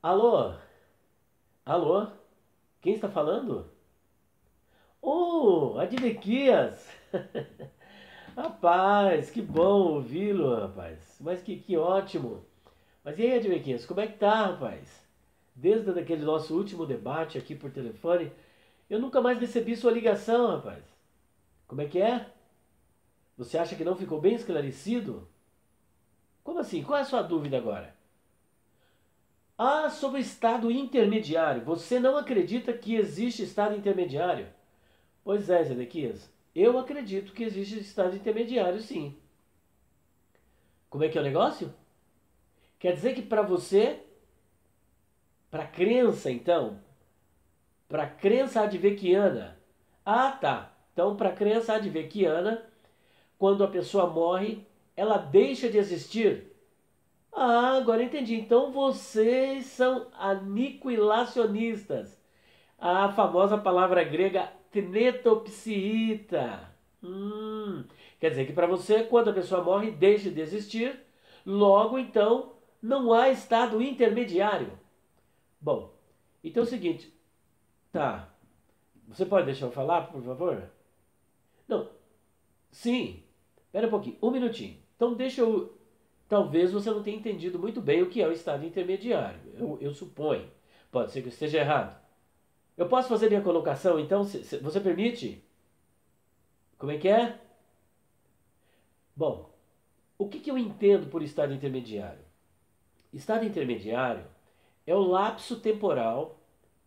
Alô? Alô? Quem está falando? Adnequias! Rapaz, que bom ouvi-lo, rapaz. Mas que ótimo. Mas e aí, Adnequias, como é que tá, rapaz? Desde aquele nosso último debate aqui por telefone, eu nunca mais recebi sua ligação, rapaz. Como é que é? Você acha que não ficou bem esclarecido? Como assim? Qual é a sua dúvida agora? Ah, sobre o estado intermediário. Você não acredita que existe estado intermediário? Pois é, Zedequias. Eu acredito que existe estado intermediário, sim. Como é que é o negócio? Quer dizer que para você, para a crença então, para a crença advequiana. Ah, tá. Então, para a crença advequiana, quando a pessoa morre, ela deixa de existir. Ah, agora entendi. Então vocês são aniquilacionistas. A famosa palavra grega tnetopsiita. Hum, Quer dizer que para você, quando a pessoa morre, deixa de existir, logo então não há estado intermediário. Bom, então é o seguinte, tá. Você pode deixar eu falar, por favor? Não, sim. Espera um pouquinho, um minutinho. Então deixa eu. Talvez você não tenha entendido muito bem o que é o estado intermediário. Eu suponho. Pode ser que eu esteja errado. Eu posso fazer minha colocação, então? Você permite? Como é que é? Bom, o que eu entendo por estado intermediário? Estado intermediário é o lapso temporal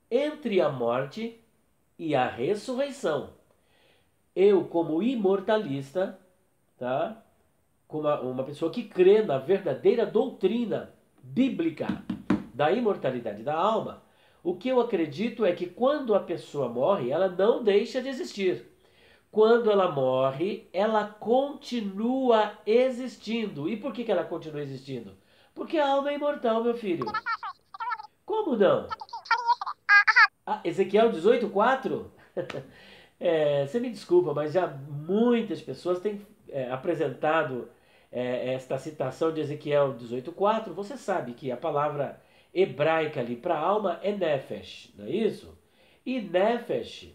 entre a morte e a ressurreição. Eu, como imortalista, tá? Como uma pessoa que crê na verdadeira doutrina bíblica da imortalidade da alma, o que eu acredito é que quando a pessoa morre, ela não deixa de existir. Quando ela morre, ela continua existindo. E por que ela continua existindo? Porque a alma é imortal, meu filho. Como não? Ah, Ezequiel 18:4? Você me desculpa, mas já muitas pessoas têm apresentado esta citação de Ezequiel 18:4. Você sabe que a palavra hebraica ali para alma é nefesh, não é isso? E nefesh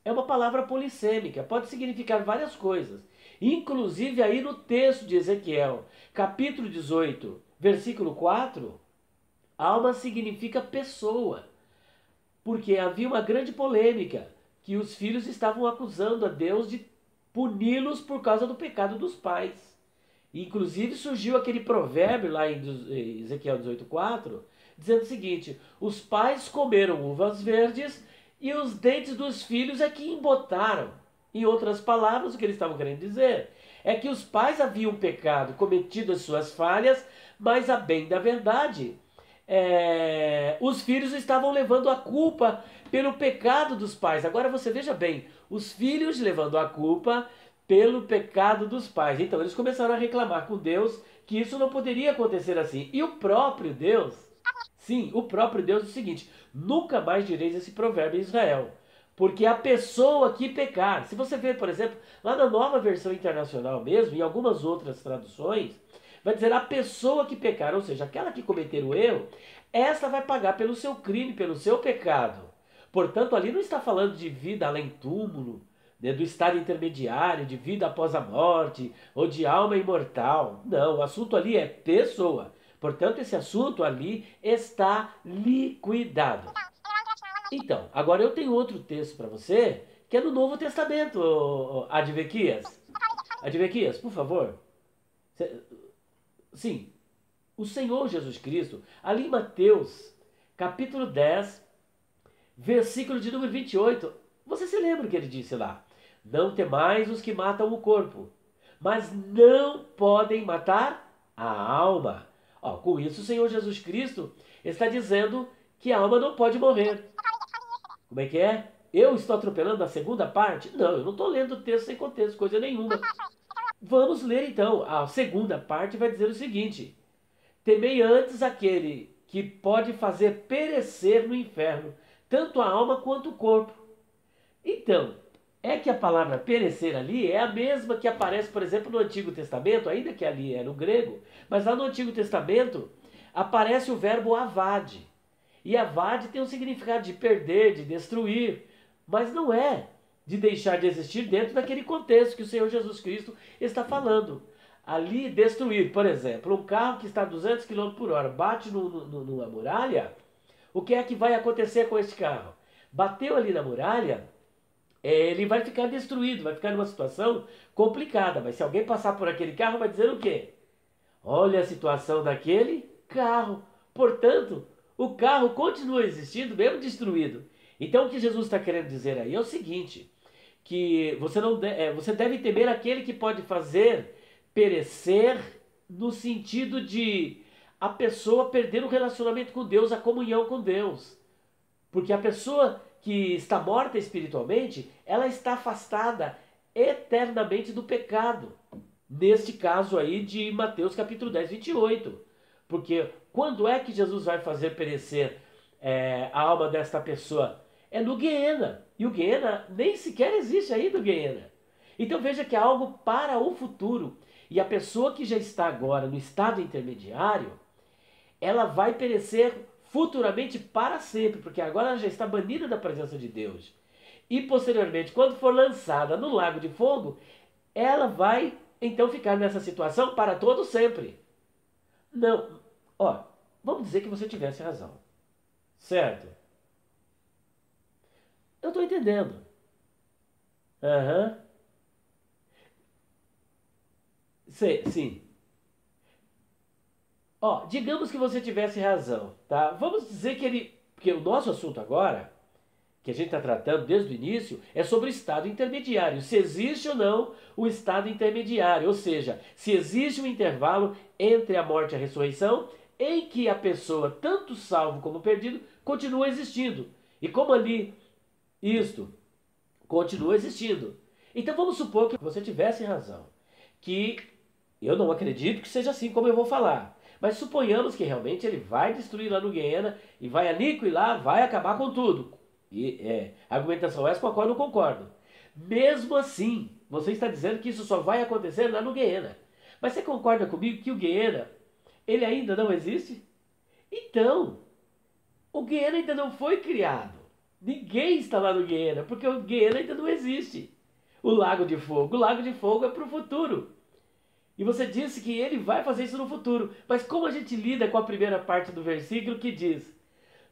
é uma palavra polissêmica, pode significar várias coisas. Inclusive aí no texto de Ezequiel, capítulo 18, versículo 4, alma significa pessoa, porque havia uma grande polêmica que os filhos estavam acusando a Deus de puni-los por causa do pecado dos pais. E, inclusive surgiu aquele provérbio lá em Ezequiel 18:4, dizendo o seguinte: os pais comeram uvas verdes e os dentes dos filhos é que embotaram. Em outras palavras, o que eles estavam querendo dizer é que os pais haviam pecado, cometido as suas falhas, mas a bem da verdade, os filhos estavam levando a culpa pelo pecado dos pais. Agora você veja bem, os filhos levando a culpa pelo pecado dos pais. Então eles começaram a reclamar com Deus que isso não poderia acontecer assim. E o próprio Deus, sim, o próprio Deus diz o seguinte: nunca mais direis esse provérbio em Israel. Porque a pessoa que pecar, se você ver, por exemplo, lá na nova versão internacional mesmo, em algumas outras traduções, vai dizer a pessoa que pecar, ou seja, aquela que cometer o erro, essa vai pagar pelo seu crime, pelo seu pecado. Portanto, ali não está falando de vida além túmulo, né, do estado intermediário, de vida após a morte, ou de alma imortal. Não, o assunto ali é pessoa. Portanto, esse assunto ali está liquidado. Então, agora eu tenho outro texto para você, que é no Novo Testamento, Advequias. Advequias, por favor. Sim, o Senhor Jesus Cristo, ali em Mateus, capítulo 10, versículo de número 28, você se lembra o que ele disse lá? Não temais os que matam o corpo, mas não podem matar a alma. Ó, com isso, o Senhor Jesus Cristo está dizendo que a alma não pode morrer. Como é que é? Eu estou atropelando a segunda parte? Não, eu não estou lendo o texto sem contexto, coisa nenhuma. Vamos ler então. A segunda parte vai dizer o seguinte: temei antes aquele que pode fazer perecer no inferno, tanto a alma quanto o corpo. Então, é que a palavra perecer ali é a mesma que aparece, por exemplo, no Antigo Testamento, ainda que ali é no grego, mas lá no Antigo Testamento aparece o verbo avade. E Avad tem um significado de perder, de destruir, mas não é de deixar de existir dentro daquele contexto que o Senhor Jesus Cristo está falando. Ali, destruir, por exemplo, um carro que está a 200 quilômetros por hora bate numa muralha, o que é que vai acontecer com esse carro? Bateu ali na muralha, ele vai ficar destruído, vai ficar numa situação complicada. Mas se alguém passar por aquele carro, vai dizer o quê? Olha a situação daquele carro. Portanto, o carro continua existindo, mesmo destruído. Então o que Jesus está querendo dizer aí é o seguinte, que você deve temer aquele que pode fazer perecer no sentido de a pessoa perder o relacionamento com Deus, a comunhão com Deus. Porque a pessoa que está morta espiritualmente, ela está afastada eternamente do pecado. Neste caso aí de Mateus capítulo 10, 28. Porque quando é que Jesus vai fazer perecer a alma desta pessoa? É no Guiena. E o Guiena nem sequer existe ainda o Guiena. Então veja que é algo para o futuro. E a pessoa que já está agora no estado intermediário, ela vai perecer futuramente para sempre, porque agora ela já está banida da presença de Deus. E posteriormente, quando for lançada no lago de fogo, ela vai então ficar nessa situação para todo sempre. Não, ó, vamos dizer que você tivesse razão, certo? Eu estou entendendo. Aham. Sim. Ó, digamos que você tivesse razão, tá? Vamos dizer que ele... Porque o nosso assunto agora, que a gente está tratando desde o início, é sobre o estado intermediário. Se existe ou não o estado intermediário. Ou seja, se existe um intervalo entre a morte e a ressurreição, em que a pessoa, tanto salvo como perdido, continua existindo. E como ali, isto continua existindo. Então vamos supor que você tivesse razão. Que eu não acredito que seja assim como eu vou falar. Mas suponhamos que realmente ele vai destruir lá no Guiena e vai aniquilar, vai acabar com tudo. E argumentação essa com a qual eu não concordo. Mesmo assim, você está dizendo que isso só vai acontecer lá no Guiena. Mas você concorda comigo que o Guiena, ele ainda não existe? Então, o Guiena ainda não foi criado. Ninguém está lá no Guiena, porque o Guiena ainda não existe. O Lago de Fogo é para o futuro. E você disse que ele vai fazer isso no futuro. Mas como a gente lida com a primeira parte do versículo que diz: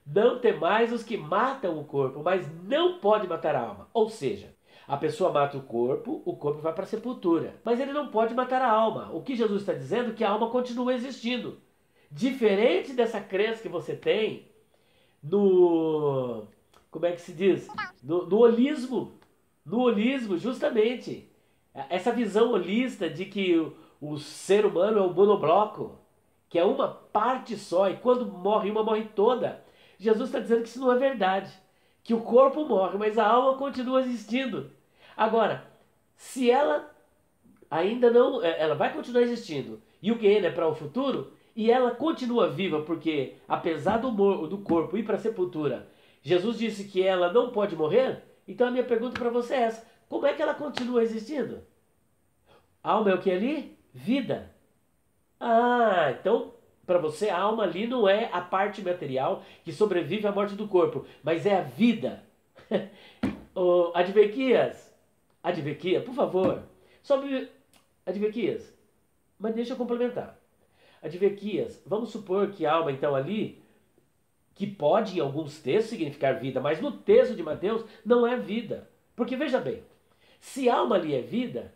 não temais os que matam o corpo, mas não pode matar a alma. Ou seja, a pessoa mata o corpo vai para a sepultura. Mas ele não pode matar a alma. O que Jesus está dizendo é que a alma continua existindo. Diferente dessa crença que você tem no... Como é que se diz? No holismo. No holismo, justamente. Essa visão holista de que o ser humano é um monobloco, que é uma parte só, e quando morre uma, morre toda. Jesus está dizendo que isso não é verdade. Que o corpo morre, mas a alma continua existindo. Agora, se ela ainda não... Ela vai continuar existindo, e o Guiena é para o futuro, e ela continua viva, porque apesar do corpo ir para a sepultura, Jesus disse que ela não pode morrer. Então a minha pergunta para você é essa: como é que ela continua existindo? Alma é o que ali? Vida. Ah, então para você a alma ali não é a parte material que sobrevive à morte do corpo, mas é a vida. Oh, Advequias, por favor, sobre Advequias, mas deixa eu complementar. Advequias, vamos supor que a alma então ali, que pode em alguns textos significar vida, mas no texto de Mateus não é vida. Porque veja bem, se alma ali é vida,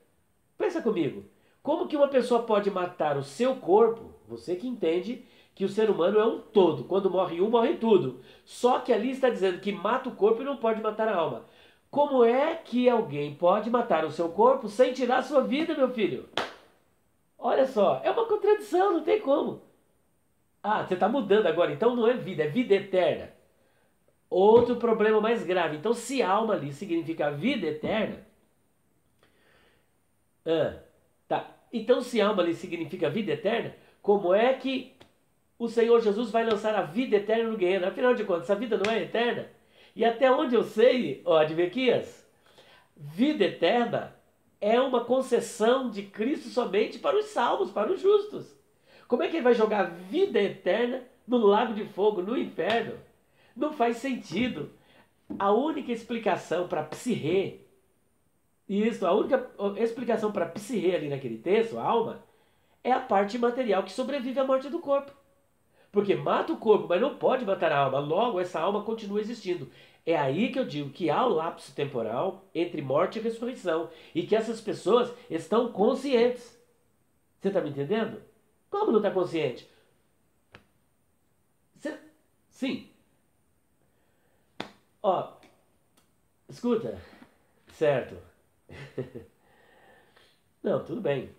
pensa comigo, como que uma pessoa pode matar o seu corpo? Você que entende que o ser humano é um todo, quando morre um, morre tudo. Só que ali está dizendo que mata o corpo e não pode matar a alma. Como é que alguém pode matar o seu corpo sem tirar a sua vida, meu filho? Olha só, é uma contradição, não tem como. Ah, você está mudando agora, então não é vida eterna. Outro problema mais grave. Então, se alma ali significa vida eterna... tá. Então, se alma ali significa vida eterna, como é que o Senhor Jesus vai lançar a vida eterna no guerreiro? Afinal de contas, essa vida não é eterna? E até onde eu sei, ó, Advequias, vida eterna é uma concessão de Cristo somente para os salvos, para os justos. Como é que ele vai jogar vida eterna no lago de fogo, no inferno? Não faz sentido. A única explicação para psirrê, isso, a única explicação para psirrê ali naquele texto, a alma, é a parte material que sobrevive à morte do corpo. Porque mata o corpo, mas não pode matar a alma. Logo, essa alma continua existindo. É aí que eu digo que há o lapso temporal entre morte e ressurreição. E que essas pessoas estão conscientes. Você está me entendendo? Como não está consciente? Sim. Ó, escuta. Certo. Não, tudo bem.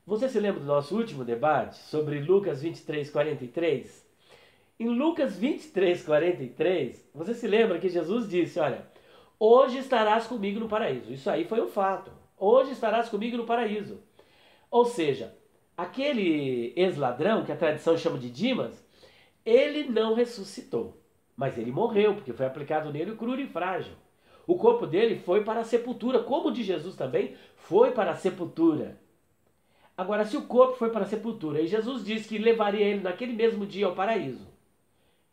Você se lembra do nosso último debate sobre Lucas 23, 43? Em Lucas 23, 43, você se lembra que Jesus disse, olha, hoje estarás comigo no paraíso. Isso aí foi um fato. Hoje estarás comigo no paraíso. Ou seja, aquele ex-ladrão, que a tradição chama de Dimas, ele não ressuscitou. Mas ele morreu, porque foi aplicado nele o cruro e frágil. O corpo dele foi para a sepultura, como o de Jesus também foi para a sepultura. Agora, se o corpo foi para a sepultura e Jesus disse que levaria ele naquele mesmo dia ao paraíso,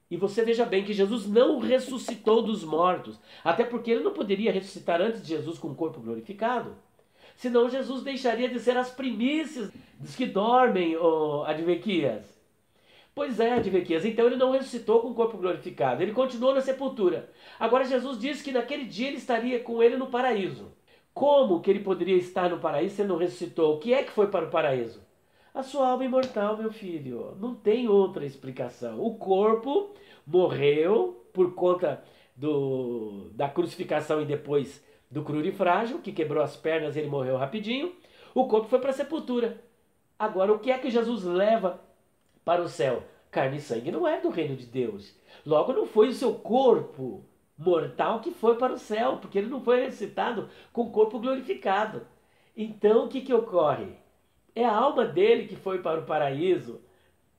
e você veja bem que Jesus não ressuscitou dos mortos, até porque ele não poderia ressuscitar antes de Jesus com o corpo glorificado, senão Jesus deixaria de ser as primícias dos que dormem, Advequias. Pois é, Advequias, então ele não ressuscitou com o corpo glorificado, ele continuou na sepultura. Agora Jesus disse que naquele dia ele estaria com ele no paraíso. Como que ele poderia estar no paraíso se ele não ressuscitou? O que é que foi para o paraíso? A sua alma imortal, meu filho. Não tem outra explicação. O corpo morreu por conta da crucificação e depois do cruro e frágil, que quebrou as pernas e ele morreu rapidinho. O corpo foi para a sepultura. Agora, o que é que Jesus leva para o céu? Carne e sangue não é do reino de Deus. Logo, não foi o seu corpo mortal que foi para o céu, porque ele não foi ressuscitado com o corpo glorificado. Então, o que ocorre? É a alma dele que foi para o paraíso,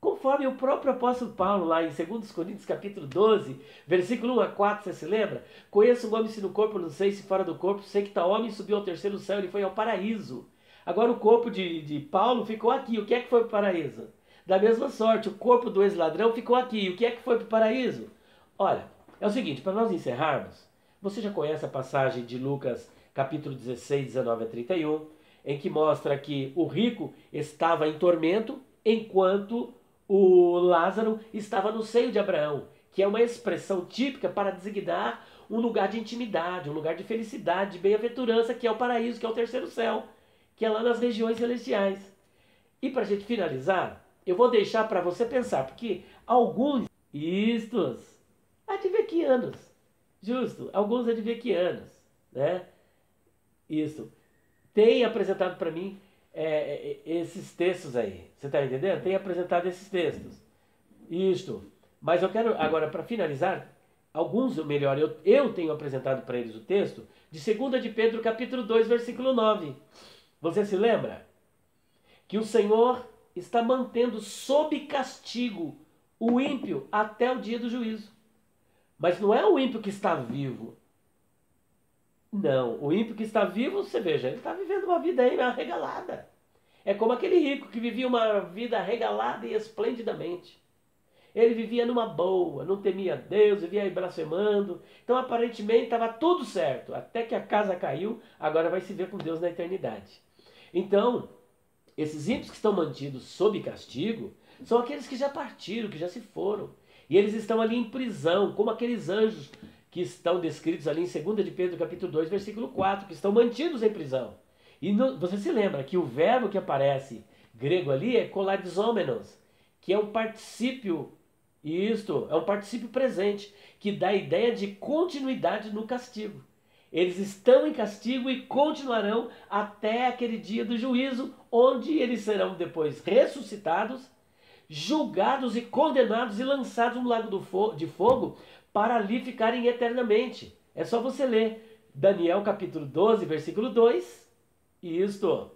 conforme o próprio apóstolo Paulo, lá em 2 Coríntios capítulo 12, versículo 1 a 4, você se lembra? Conheço um homem se no corpo, não sei se fora do corpo, sei que tal homem subiu ao terceiro céu, ele foi ao paraíso. Agora o corpo de Paulo ficou aqui, o que é que foi para o paraíso? Da mesma sorte, o corpo do ex-ladrão ficou aqui, o que é que foi para o paraíso? Olha, é o seguinte, para nós encerrarmos, você já conhece a passagem de Lucas capítulo 16, 19 a 31, em que mostra que o rico estava em tormento, enquanto o Lázaro estava no seio de Abraão, que é uma expressão típica para designar um lugar de intimidade, um lugar de felicidade, de bem-aventurança, que é o paraíso, que é o terceiro céu, que é lá nas regiões celestiais. E para a gente finalizar, eu vou deixar para você pensar, porque alguns advequianos, justo, alguns advequianos, né? Isso, têm apresentado para mim esses textos aí. Você está entendendo? Tem apresentado esses textos. Isto. Mas eu quero, agora, para finalizar, alguns, ou melhor, eu tenho apresentado para eles o texto de 2 de Pedro, capítulo 2, versículo 9. Você se lembra? Que o Senhor está mantendo sob castigo o ímpio até o dia do juízo. Mas não é o ímpio que está vivo. Não, o ímpio que está vivo, você veja, ele está vivendo uma vida aí arregalada. É como aquele rico que vivia uma vida arregalada e esplendidamente. Ele vivia numa boa, não temia Deus, vivia aí blasfemando. Então aparentemente estava tudo certo, até que a casa caiu, agora vai se ver com Deus na eternidade. Então, esses ímpios que estão mantidos sob castigo são aqueles que já partiram, que já se foram. E eles estão ali em prisão, como aqueles anjos que estão descritos ali em 2 de Pedro capítulo 2, versículo 4, que estão mantidos em prisão. E você se lembra que o verbo que aparece grego ali é koladizomenos, que é um particípio, isto, é um particípio presente, que dá a ideia de continuidade no castigo. Eles estão em castigo e continuarão até aquele dia do juízo, onde eles serão depois ressuscitados, julgados e condenados e lançados no lago de fogo para ali ficarem eternamente. É só você ler Daniel capítulo 12, versículo 2, e isto,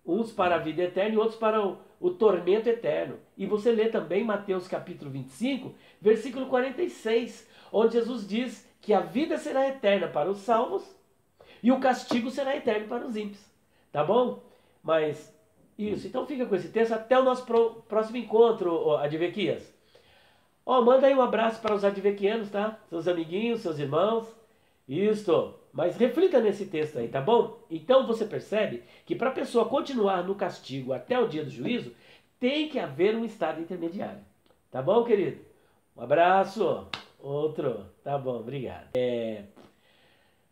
uns para a vida eterna e outros para o tormento eterno. E você lê também Mateus capítulo 25, versículo 46, onde Jesus diz que a vida será eterna para os salvos e o castigo será eterno para os ímpios. Tá bom? Mas isso, então fica com esse texto até o nosso próximo encontro, Advequias. Ó, manda aí um abraço para os advequianos, tá? Seus amiguinhos, seus irmãos. Isto. Mas reflita nesse texto aí, tá bom? Então você percebe que para a pessoa continuar no castigo até o dia do juízo, tem que haver um estado intermediário. Tá bom, querido? Um abraço. Outro. Tá bom, obrigado.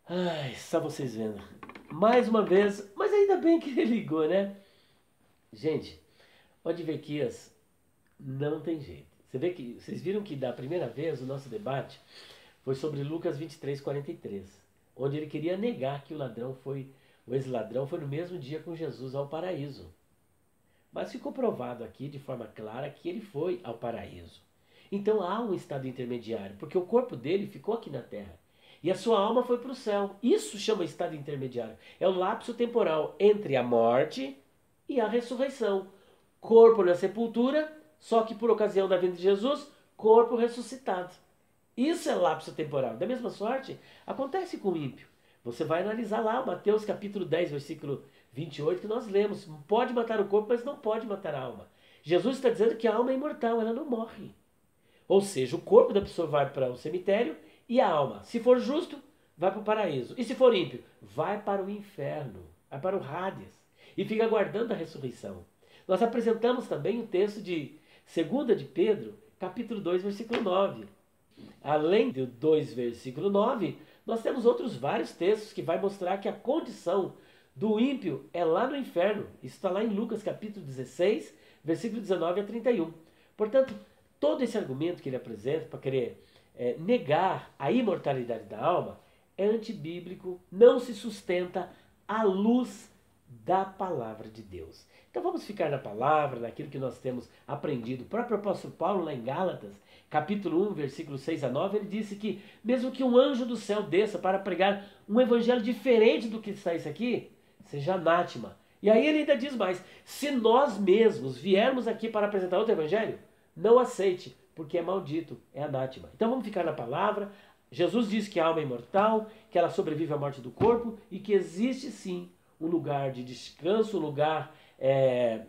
Ai, só vocês vendo. Mais uma vez, mas ainda bem que ele ligou, né? Gente, o Advequias não tem jeito. Vocês viram que da primeira vez o nosso debate foi sobre Lucas 23, 43, onde ele queria negar que o ex-ladrão foi no mesmo dia com Jesus ao paraíso. Mas ficou provado aqui de forma clara que ele foi ao paraíso. Então há um estado intermediário, porque o corpo dele ficou aqui na terra. E a sua alma foi para o céu. Isso chama estado intermediário. É o lapso temporal entre a morte e a ressurreição. Corpo na sepultura, só que por ocasião da vinda de Jesus, corpo ressuscitado. Isso é lapso temporal. Da mesma sorte, acontece com o ímpio. Você vai analisar lá, Mateus capítulo 10, versículo 28, que nós lemos. Pode matar o corpo, mas não pode matar a alma. Jesus está dizendo que a alma é imortal, ela não morre. Ou seja, o corpo da pessoa vai para o cemitério e a alma, se for justo, vai para o paraíso. E se for ímpio, vai para o inferno, vai para o Hades. E fica aguardando a ressurreição. Nós apresentamos também o texto de 2 de Pedro, capítulo 2, versículo 9. Além do 2, versículo 9, nós temos outros vários textos que vai mostrar que a condição do ímpio é lá no inferno. Isso está lá em Lucas capítulo 16, versículo 19 a 31. Portanto, todo esse argumento que ele apresenta para querer negar a imortalidade da alma é antibíblico, não se sustenta à luz da palavra de Deus. Então vamos ficar na palavra, naquilo que nós temos aprendido. O próprio apóstolo Paulo, lá em Gálatas, capítulo 1, versículo 6 a 9, ele disse que mesmo que um anjo do céu desça para pregar um evangelho diferente do que está isso aqui, seja anátema. E aí ele ainda diz mais, se nós mesmos viermos aqui para apresentar outro evangelho, não aceite, porque é maldito, é anátema. Então vamos ficar na palavra. Jesus diz que a alma é imortal, que ela sobrevive à morte do corpo e que existe sim um lugar de descanso, um lugar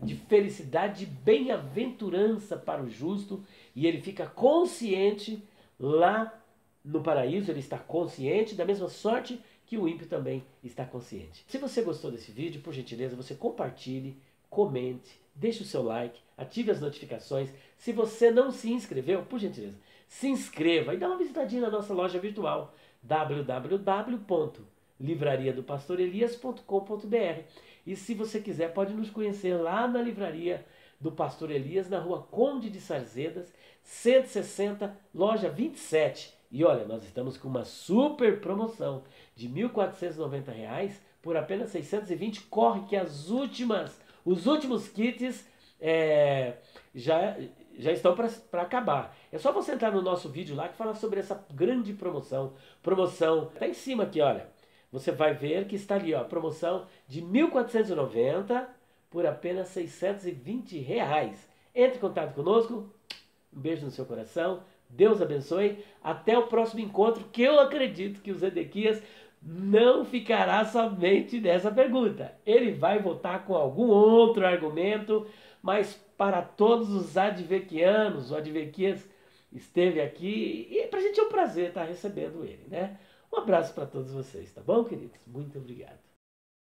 de felicidade, de bem-aventurança para o justo, e ele fica consciente lá no paraíso, ele está consciente da mesma sorte que o ímpio também está consciente. Se você gostou desse vídeo, por gentileza, você compartilhe, comente, deixe o seu like, ative as notificações. Se você não se inscreveu, por gentileza, se inscreva e dá uma visitadinha na nossa loja virtual www.livrariadopastorelias.com.br. E se você quiser, pode nos conhecer lá na Livraria do Pastor Elias, na rua Conde de Sarzedas, 160, loja 27. E olha, nós estamos com uma super promoção de R$ 1.490 por apenas 620. Corre que os últimos kits já estão para acabar. É só você entrar no nosso vídeo lá que fala sobre essa grande promoção. Promoção, tá em cima aqui, olha. Você vai ver que está ali, ó, promoção de R$ 1.490 por apenas R$ 620. Entre em contato conosco. Um beijo no seu coração. Deus abençoe. Até o próximo encontro, que eu acredito que o Zedequias não ficará somente nessa pergunta. Ele vai voltar com algum outro argumento, mas para todos os advequianos, o Advequias esteve aqui e para a gente é um prazer estar recebendo ele, né? Um abraço para todos vocês, tá bom, queridos? Muito obrigado.